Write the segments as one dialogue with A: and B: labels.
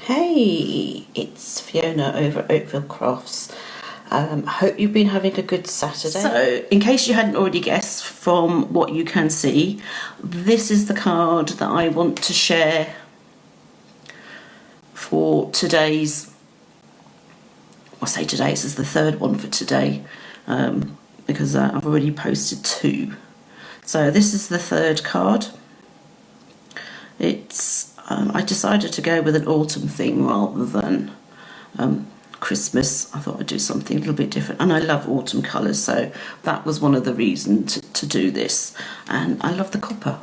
A: Hey, it's Fiona over at Oakville Crafts. Hope you've been having a good Saturday. So, in case you hadn't already guessed from what you can see, this is the card that I want to share for today's, I say today, this is the third one for today, because I've already posted two. So this is the third card. It's I decided to go with an autumn theme rather than Christmas. I thought I'd do something a little bit different, and I love autumn colours, so that was one of the reasons to do this. And I love the copper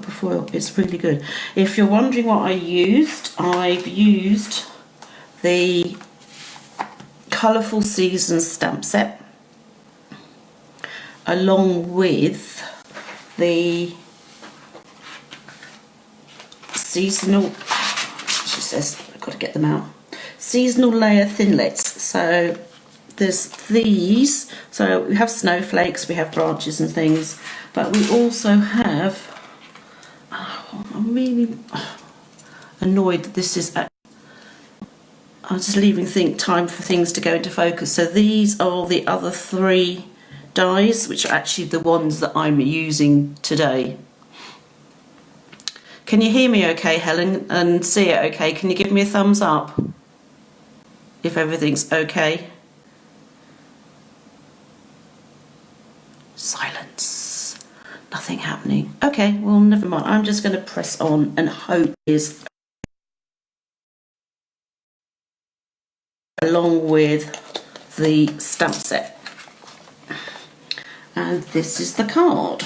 A: foil. It's really good. If you're wondering what I used, I've used the Colourful Seasons stamp set along with the seasonal, she says, I've got to get them out, seasonal layer thinlits. So there's these, so we have snowflakes, we have branches and things, but we also have, I'm really annoyed that this is, I'm just leaving time for things to go into focus. So these are the other three dies, which are actually the ones that I'm using today. Can you hear me okay, Helen, and see it okay? Can you give me a thumbs up if everything's okay? Silence. Nothing happening. Okay, well, never mind. I'm just going to press on and hope is along with the stamp set. And this is the card.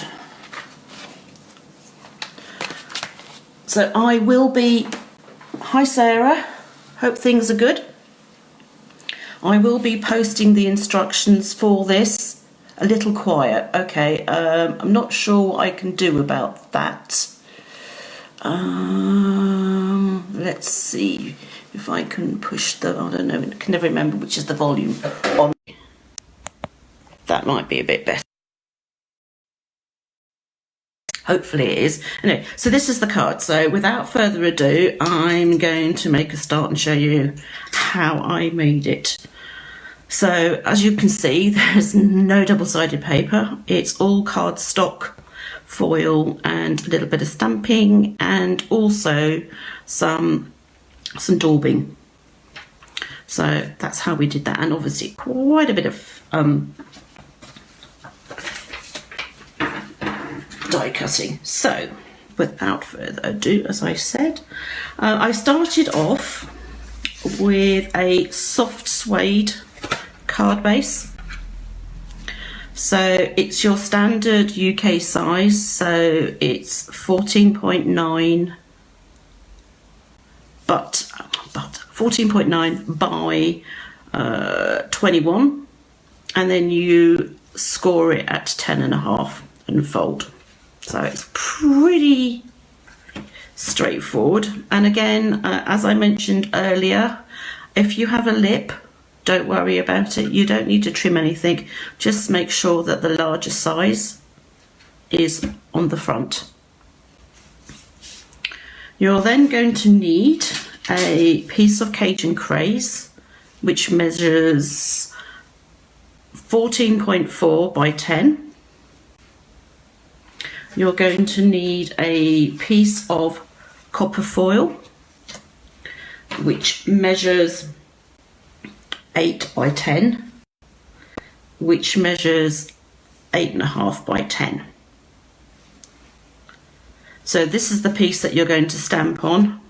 A: So I will be, hi Sarah, hope things are good. I will be posting the instructions for this. A little quiet, okay. I'm not sure what I can do about that. Let's see if I can push the, I don't know, I can never remember which is the volume on. That might be a bit better. Hopefully it is. Anyway, so this is the card. So without further ado, I'm going to make a start and show you how I made it. So as you can see, there's no double-sided paper. It's all cardstock, foil, and a little bit of stamping, and also some daubing. So that's how we did that, and obviously quite a bit of die cutting. So without further ado, as I said, I started off with a soft suede card base. So it's your standard UK size, so it's 14.9 but 14.9 by 21, and then you score it at 10.5 and fold. So it's pretty straightforward. And again, as I mentioned earlier, if you have a lip, don't worry about it. You don't need to trim anything. Just make sure that the larger size is on the front. You're then going to need a piece of Cajun Craze, which measures 14.4 by 10. You're going to need a piece of copper foil, which measures 8 by 10, which measures 8.5 by 10. So this is the piece that you're going to stamp on.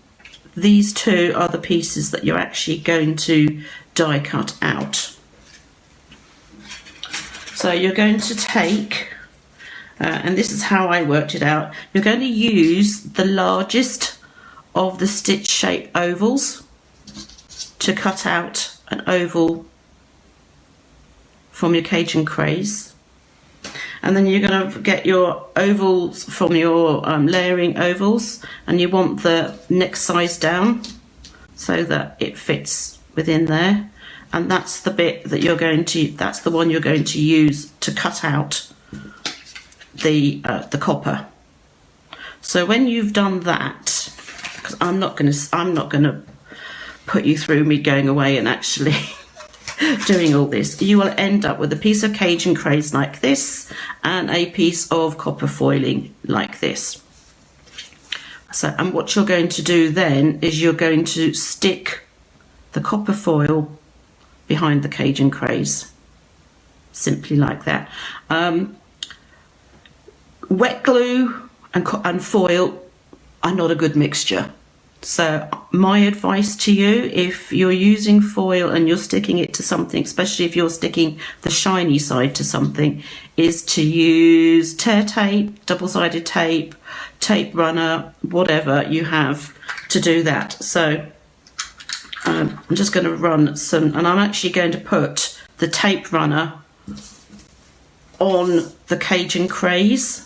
A: These two are the pieces that you're actually going to die cut out. So you're going to take, and this is how I worked it out, you're going to use the largest of the stitch shape ovals to cut out an oval from your Cajun Craze, and then you're going to get your ovals from your layering ovals, and you want the next size down so that it fits within there, and that's the bit that you're going to, that's the one you're going to use to cut out the copper. So when you've done that, because I'm not going to put you through me going away and actually doing all this. You will end up with a piece of Cajun craze like this and a piece of copper foiling like this. So, and what you're going to do then is you're going to stick the copper foil behind the Cajun craze, simply like that. Wet glue and foil are not a good mixture. So my advice to you, if you're using foil and you're sticking it to something, especially if you're sticking the shiny side to something, is to use tear tape, double-sided tape, tape runner, whatever you have to do that. So I'm just going to run some, and I'm actually going to put the tape runner on the Cajun craze,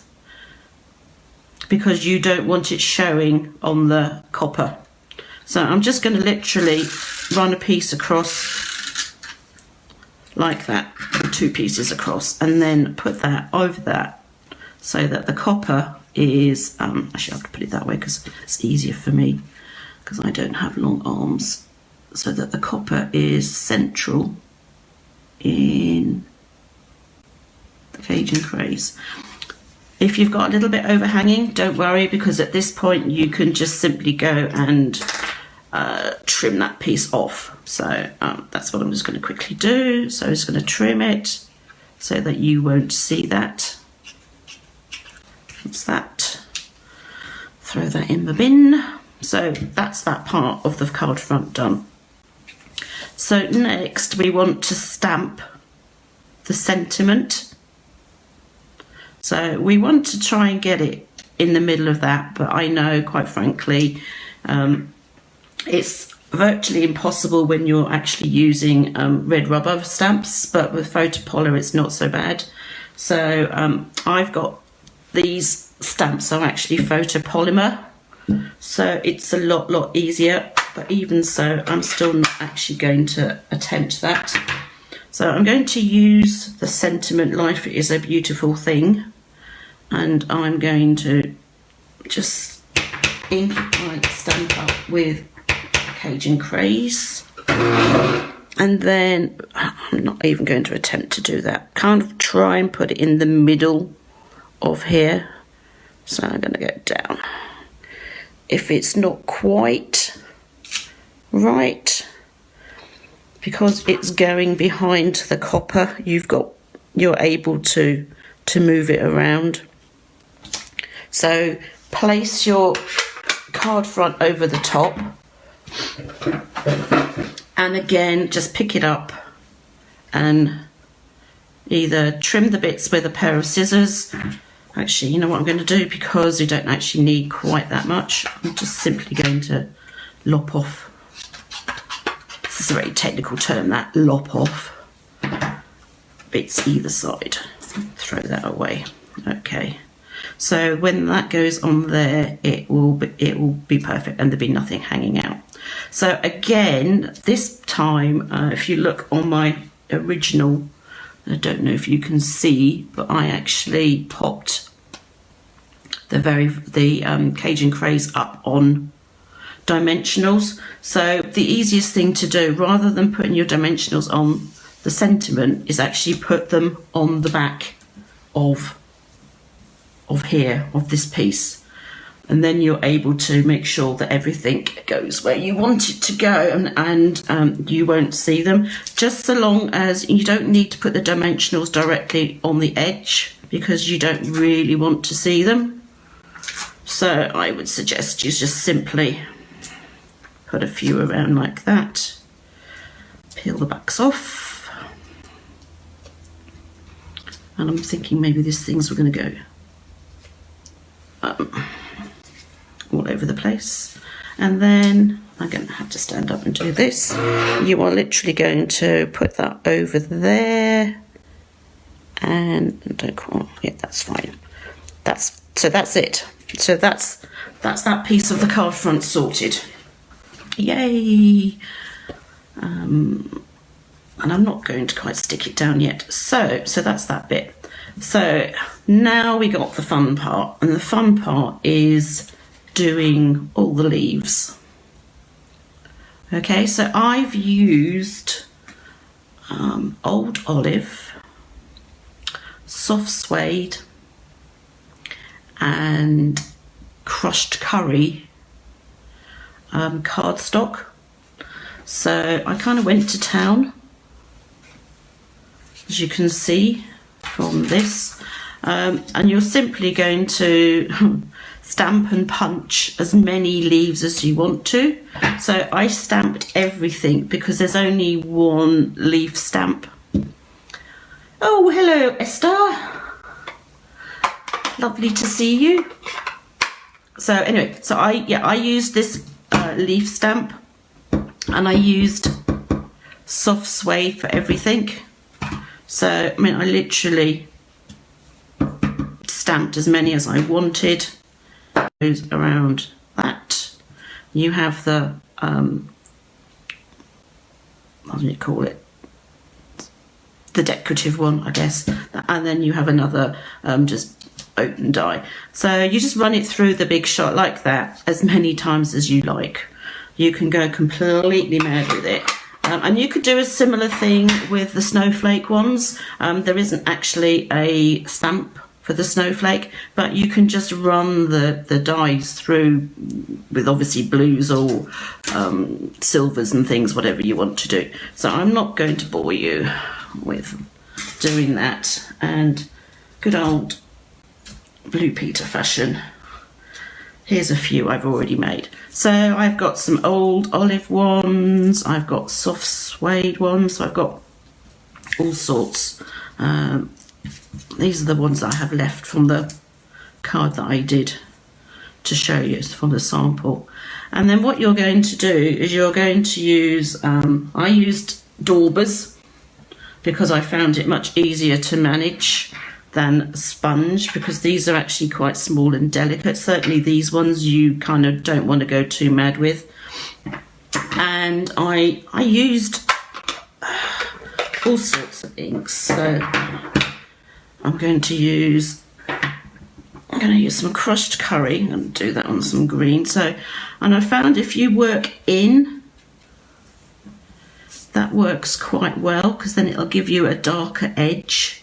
A: because you don't want it showing on the copper. So I'm just going to literally run a piece across like that, or 2 pieces across, and then put that over that so that the copper is, actually I have to put it that way because it's easier for me because I don't have long arms, so that the copper is central in the Cajun craze. If you've got a little bit overhanging, don't worry, because at this point you can just simply go and trim that piece off. So that's what I'm just going to quickly do. So I'm just going to trim it so that you won't see that. That's that. Throw that in the bin. So that's that part of the card front done. So next we want to stamp the sentiment. So we want to try and get it in the middle of that, but I know, quite frankly, it's virtually impossible when you're actually using red rubber stamps, but with photopolymer it's not so bad. So I've got these stamps are actually photopolymer, so it's a lot easier, but even so I'm still not actually going to attempt that. So I'm going to use the sentiment "Life is a Beautiful Thing," and I'm going to just ink my stamp up with Cajun craze, and then I'm not even going to attempt to do that. Kind of try and put it in the middle of here. So I'm going to go down. If it's not quite right, because it's going behind the copper, you're able to move it around. So place your card front over the top, and again just pick it up and either trim the bits with a pair of scissors. Actually, you know what I'm going to do, because you don't actually need quite that much, I'm just simply going to lop off. This is a very technical term, that, lop off bits either side. Throw that away. Okay, so when that goes on there, it will be perfect, and there'll be nothing hanging out. So again, this time, if you look on my original, I don't know if you can see, but I actually popped the Cajun craze up on dimensionals. So the easiest thing to do, rather than putting your dimensionals on the sentiment, is actually put them on the back of this piece, and then you're able to make sure that everything goes where you want it to go, and you won't see them, just so long as you don't need to put the dimensionals directly on the edge, because you don't really want to see them. So I would suggest you just simply put a few around like that, peel the backs off, and I'm thinking maybe these things were going to go all over the place, and then I'm going to have to stand up and do this. You are literally going to put that over there, and don't call, yeah, that's fine. That's it. So that's that piece of the card front sorted. Yay! And I'm not going to quite stick it down yet. So that's that bit. So now we got the fun part, and the fun part is doing all the leaves. Okay, so I've used old olive, soft suede, and crushed curry cardstock. So I kind of went to town, as you can see from this, and you're simply going to stamp and punch as many leaves as you want to. So I stamped everything because there's only one leaf stamp. Oh, hello Esther, lovely to see you. So anyway, so I used this leaf stamp, and I used soft suede for everything. So I mean, I literally stamped as many as I wanted. Goes around that. You have the what do you call it? The decorative one, I guess, and then you have another just open die. So you just run it through the big shot like that as many times as you like. You can go completely mad with it. And you could do a similar thing with the snowflake ones. There isn't actually a stamp for the snowflake, but you can just run the dies through with obviously blues or silvers and things, whatever you want to do. So I'm not going to bore you with doing that. And good old Blue Peter fashion, here's a few I've already made. So I've got some old olive ones, I've got soft suede ones, so I've got all sorts. These are the ones that I have left from the card that I did to show you from the sample. And then what you're going to do is you're going to use, I used daubers because I found it much easier to manage than sponge, because these are actually quite small and delicate. Certainly these ones you kind of don't want to go too mad with. And I used all sorts of inks. So I'm going to use some crushed curry and do that on some green. So, and I found if you work in, that works quite well, because then it'll give you a darker edge.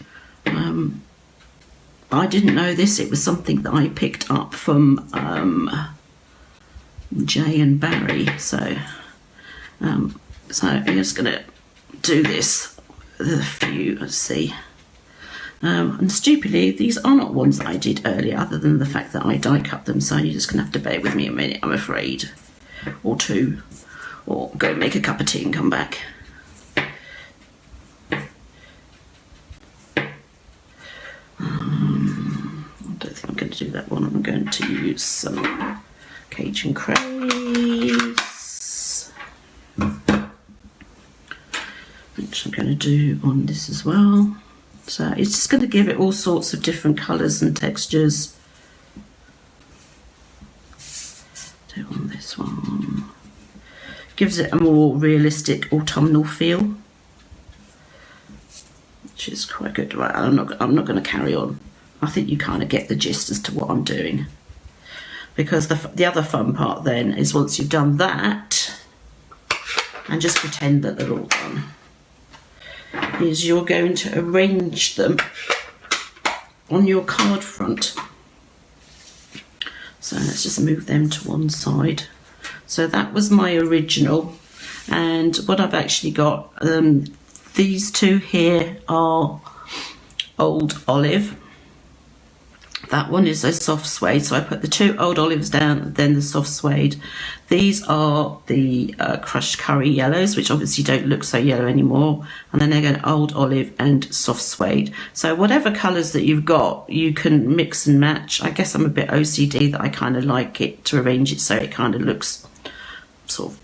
A: I didn't know this, it was something that I picked up from Jay and Barry. So I'm just going to do this with a few, let's see. And stupidly, these are not ones that I did earlier, other than the fact that I die cut them, so you're just going to have to bear with me a minute, I'm afraid. Or two. Or go make a cup of tea and come back. I don't think I'm going to do that one. I'm going to use some Cajun Craze, which I'm going to do on this as well. So it's just going to give it all sorts of different colours and textures. Do it on this one. Gives it a more realistic autumnal feel, which is quite good. Right, I'm not going to carry on. I think you kind of get the gist as to what I'm doing, because the other fun part then is once you've done that, and just pretend that they're all done, is you're going to arrange them on your card front. So let's just move them to one side. So that was my original, and what I've actually got, these two here are old olive. That one is a soft suede, so I put the two old olives down, then the soft suede. These are the crushed curry yellows, which obviously don't look so yellow anymore. And then again, old olive and soft suede. So whatever colours that you've got, you can mix and match. I guess I'm a bit OCD that I kind of like it to arrange it so it kind of looks sort of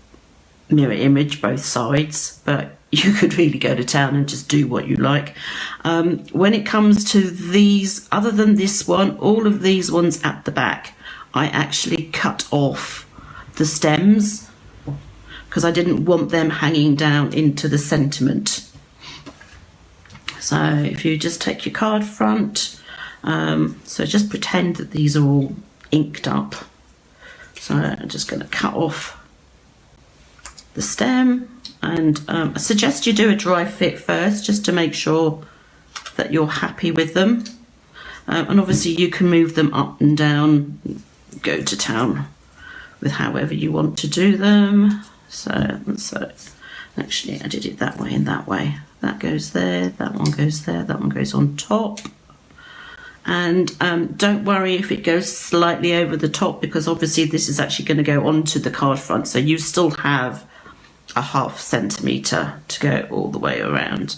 A: mirror image both sides, but you could really go to town and just do what you like. When it comes to these, other than this one, all of these ones at the back, I actually cut off the stems because I didn't want them hanging down into the sentiment. So if you just take your card front, so just pretend that these are all inked up. So I'm just going to cut off the stem, and I suggest you do a dry fit first just to make sure that you're happy with them. And obviously you can move them up and down, go to town with however you want to do them. So actually I did it that way and that way. That goes there, that one goes there, that one goes on top. And don't worry if it goes slightly over the top, because obviously this is actually going to go onto the card front, so you still have a ½ centimetre to go all the way around.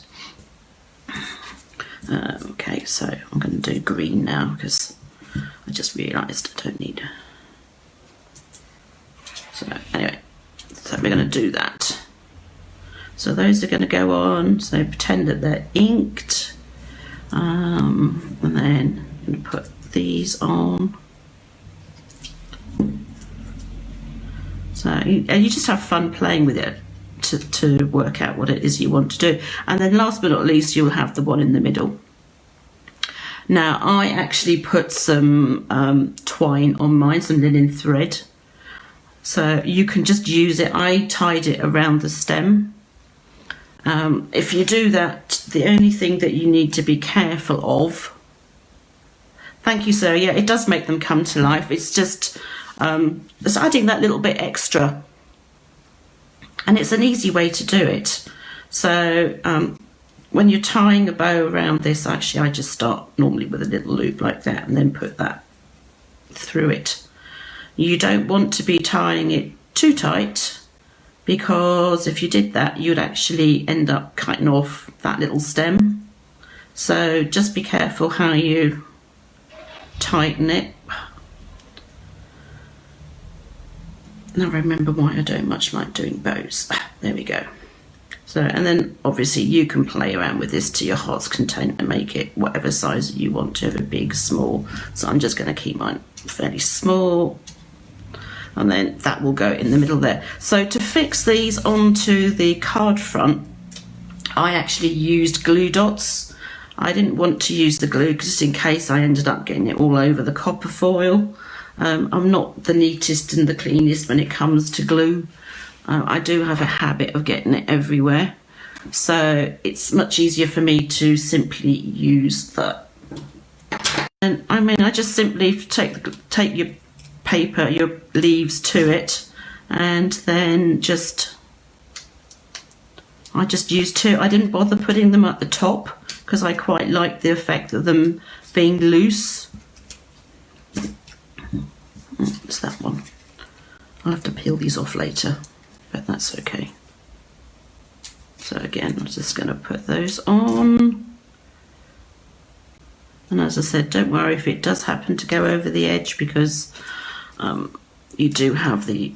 A: Okay, so I'm going to do green now because I just realised I don't need. So anyway, so we're going to do that. So those are going to go on, so pretend that they're inked. And then I'm going to put these on. So you just have fun playing with it to work out what it is you want to do. And then last but not least, you'll have the one in the middle. Now I actually put some twine on mine, some linen thread. So you can just use it. I tied it around the stem. If you do that, the only thing that you need to be careful of, thank you sir, yeah, it does make them come to life. It's just it's adding that little bit extra, and it's an easy way to do it. So when you're tying a bow around this, actually I just start normally with a little loop like that and then put that through it. You don't want to be tying it too tight, because if you did that, you'd actually end up cutting off that little stem. So just be careful how you tighten it. Now remember why I don't much like doing bows. There we go. So, and then obviously you can play around with this to your heart's content and make it whatever size you want to, big, small. So I'm just going to keep mine fairly small. And then that will go in the middle there. So to fix these onto the card front, I actually used glue dots. I didn't want to use the glue just in case I ended up getting it all over the copper foil. I'm not the neatest and the cleanest when it comes to glue. I do have a habit of getting it everywhere. So it's much easier for me to simply use that. And I mean, I just simply take your paper, your leaves to it, and then I just used two. I didn't bother putting them at the top because I quite like the effect of them being loose. It's that one. I'll have to peel these off later, but that's okay. So again, I'm just going to put those on. And as I said, don't worry if it does happen to go over the edge, because you do have the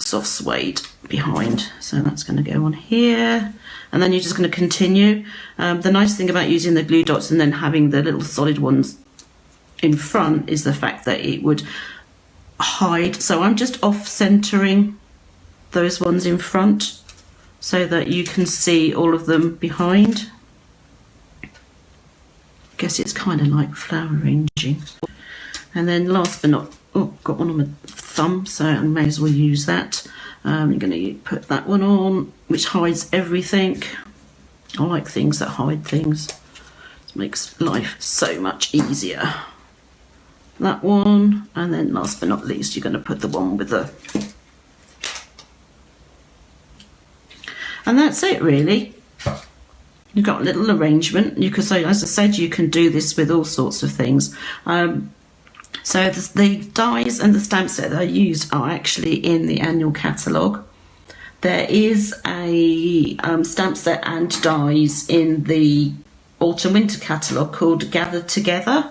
A: soft suede behind. So that's going to go on here. And then you're just going to continue. The nice thing about using the glue dots and then having the little solid ones in front is the fact that it would hide. So I'm just off-centering those ones in front so that you can see all of them behind. I guess it's kind of like flower arranging. And then last but not, oh, got one on my thumb, so I may as well use that. I'm going to put that one on, which hides everything. I like things that hide things. It makes life so much easier. That one, and then last but not least, you're going to put the one with the... And that's it, really. You've got a little arrangement. You can say, as I said, you can do this with all sorts of things. So the dies and the stamp set that I used are actually in the annual catalogue. There is a stamp set and dies in the autumn winter catalogue called Gathered Together.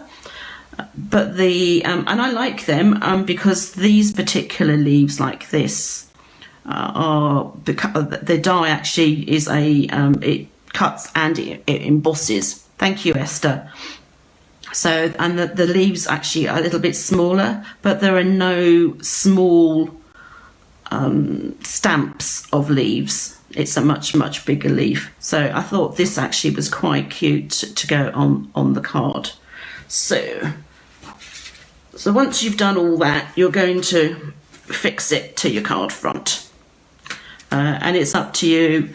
A: But and I like them because these particular leaves like this because the die actually is it cuts and it embosses. Thank you, Esther. So, and the leaves actually are a little bit smaller, but there are no small stamps of leaves. It's a much, much bigger leaf. So I thought this actually was quite cute to go on the card. So once you've done all that, you're going to fix it to your card front. and it's up to you.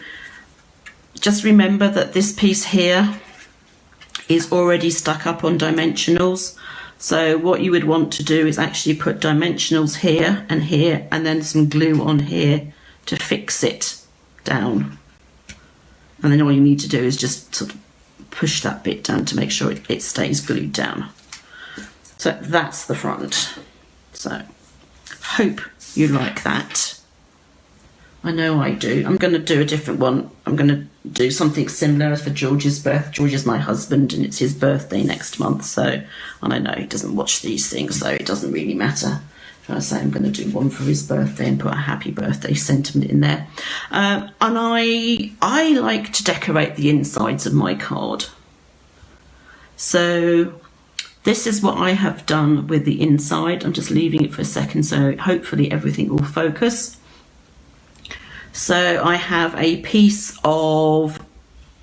A: Just remember that this piece here is already stuck up on dimensionals, so what you would want to do is actually put dimensionals here, and then some glue on here to fix it down. And then all you need to do is just sort of push that bit down to make sure it stays glued down. So that's the front. So hope you like that. I know I do. I'm going to do a different one. I'm going to do something similar as for George's birth. George is my husband and it's his birthday next month. So, and I know he doesn't watch these things, so it doesn't really matter. If I say I'm going to do one for his birthday and put a happy birthday sentiment in there. And I like to decorate the insides of my card. So this is what I have done with the inside. I'm just leaving it for a second so hopefully everything will focus. So I have a piece of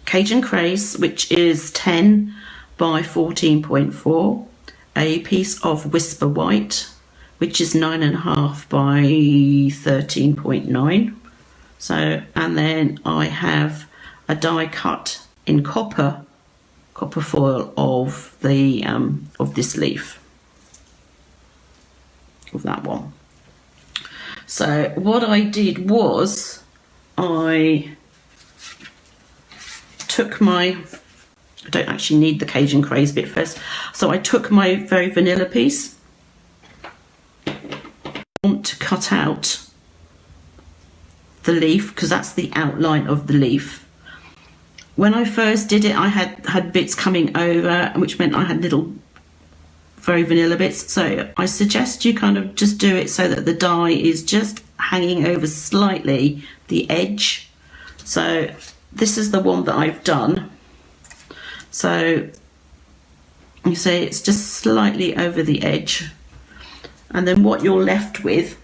A: Cajun Craze, which is 10 by 14.4, a piece of Whisper White, which is 9.5 by 13.9. So, and then I have a die cut in copper foil of the of this leaf, of that one. So what I did was I took I don't actually need the Cajun Craze bit first, so I took my very vanilla piece. I want to cut out the leaf because that's the outline of the leaf. When I first did it, I had bits coming over, which meant I had little very vanilla bits. So I suggest you kind of just do it so that the die is just hanging over slightly the edge. So this is the one that I've done. So you see it's just slightly over the edge. And then what you're left with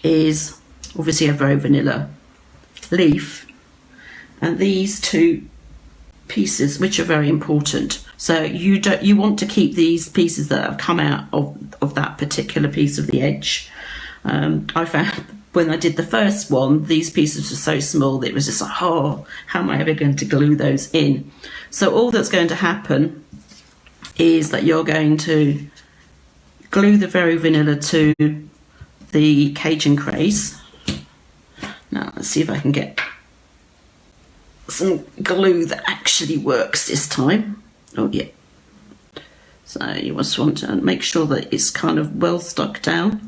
A: is obviously a very vanilla leaf. And these two pieces, which are very important. So you want to keep these pieces that have come out of that particular piece of the edge. I found when I did the first one, these pieces were so small that it was just like, oh, how am I ever going to glue those in? So all that's going to happen is that you're going to glue the very vanilla to the Cajun Craze. Now let's see if I can get some glue that actually works this time. Oh yeah. So you just want to make sure that it's kind of well stuck down.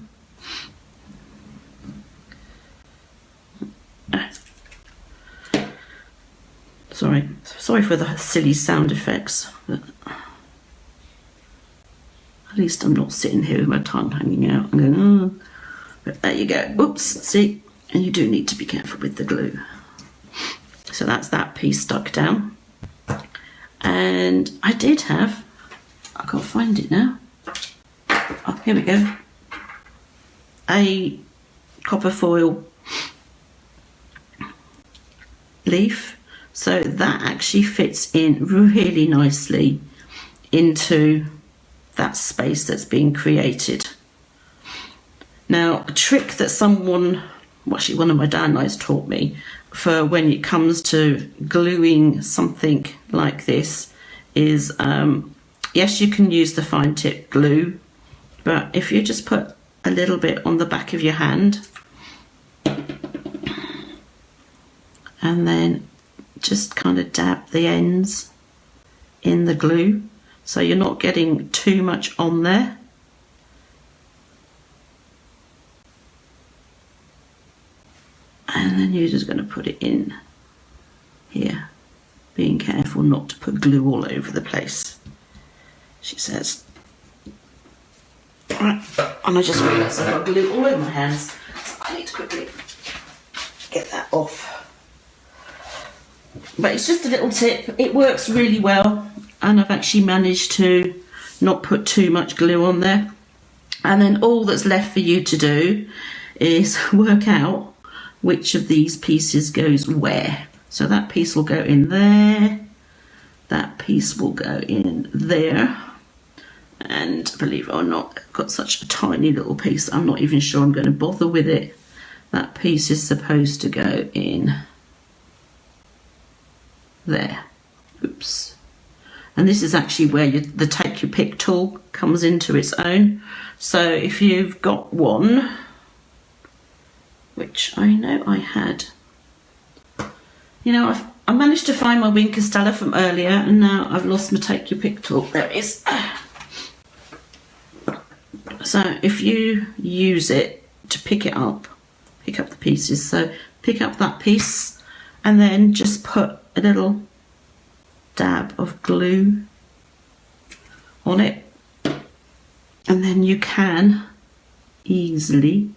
A: Sorry for the silly sound effects, but at least I'm not sitting here with my tongue hanging out. I'm going, oh. But there you go. Oops, see? And you do need to be careful with the glue. So that's that piece stuck down. And I did have, I can't find it now. Oh, here we go. A copper foil leaf. So that actually fits in really nicely into that space that's being created. Now, a trick that someone, well, actually one of my downlights taught me for when it comes to gluing something like this is, yes, you can use the fine tip glue, but if you just put a little bit on the back of your hand and then just kind of dab the ends in the glue so you're not getting too much on there. And then you're just going to put it in here, being careful not to put glue all over the place, she says. Right, and I just realised I've got glue all over my hands, so I need to quickly get that off. But it's just a little tip. It works really well, and I've actually managed to not put too much glue on there. And then all that's left for you to do is work out which of these pieces goes where. So that piece will go in there, that piece will go in there, and believe it or not, I've got such a tiny little piece, I'm not even sure I'm going to bother with it. that piece is supposed to go in there. Oops. And this is actually where the take your pick tool comes into its own. So if you've got one, which I know I had, you know, I managed to find my wing castella from earlier, and now I've lost my take your pick tool. There it is. So if you use it to pick up the pieces, so pick up that piece and then just put a little dab of glue on it, and then you can easily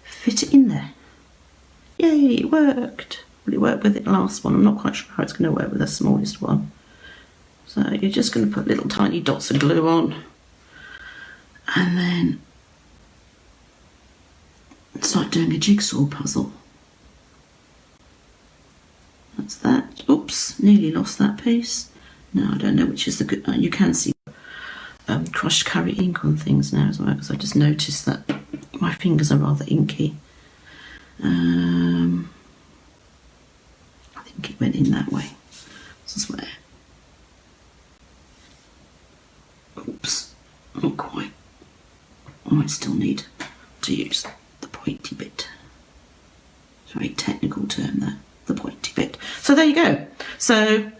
A: fit it in there. Yay, it worked. Well, it worked with the last one. I'm not quite sure how it's going to work with the smallest one. So you're just going to put little tiny dots of glue on, and then it's like doing a jigsaw puzzle. That's that. Oops, nearly lost that piece. Now I don't know which is the good. You can see crushed curry ink on things now as well, because I just noticed that my fingers are rather inky. I think it went in that way. This is where. Oops, not quite. I might still need to use the pointy bit. It's a very technical term there, the pointy bit. So there you go. So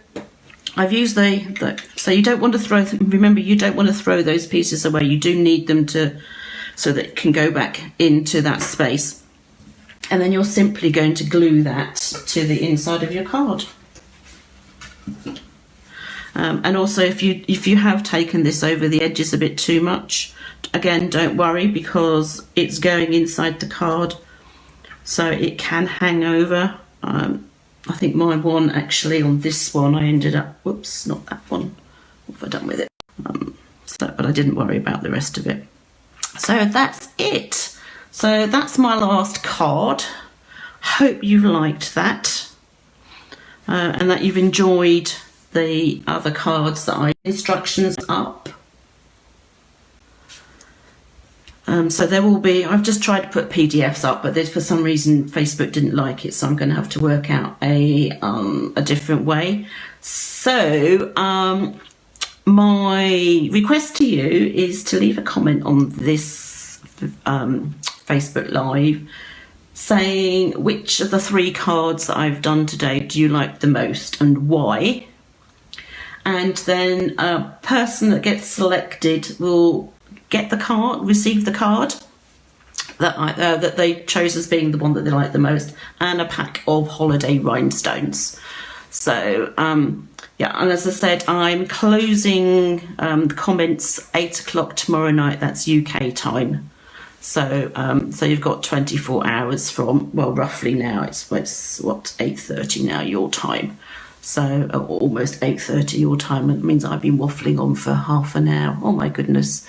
A: I've used so you don't want to throw, remember you don't want to throw those pieces away. You do need them so that it can go back into that space. And then you're simply going to glue that to the inside of your card. And also if you have taken this over the edges a bit too much, again, don't worry, because it's going inside the card, so it can hang over. I think my one actually on this one I ended up, whoops, not that one. What have I done with it? But I didn't worry about the rest of it. So that's it. So that's my last card. Hope you've liked that, and that you've enjoyed the other cards that I instructions up. So there will be, I've just tried to put PDFs up, but for some reason Facebook didn't like it, so I'm going to have to work out a different way. So my request to you is to leave a comment on this Facebook Live saying which of the 3 cards that I've done today do you like the most and why. And then a person that gets selected will get the card, receive the card that they chose as being the one that they like the most, and a pack of holiday rhinestones. So yeah, and as I said, I'm closing the comments 8 o'clock tomorrow night. That's UK time. So so you've got 24 hours from, well, roughly now it's what, 8:30 now your time. So almost 8:30 your time. It means I've been waffling on for half an hour. Oh my goodness.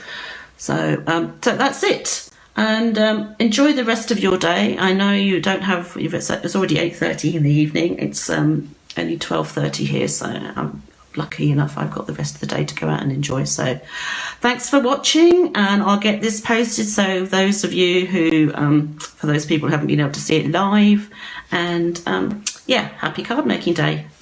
A: So so that's it. And enjoy the rest of your day. I know you don't have, it's already 8:30 in the evening. It's only 12:30 here, so I'm lucky enough I've got the rest of the day to go out and enjoy. So thanks for watching, and I'll get this posted, so those of you who for those people who haven't been able to see it live, and yeah, happy card making day.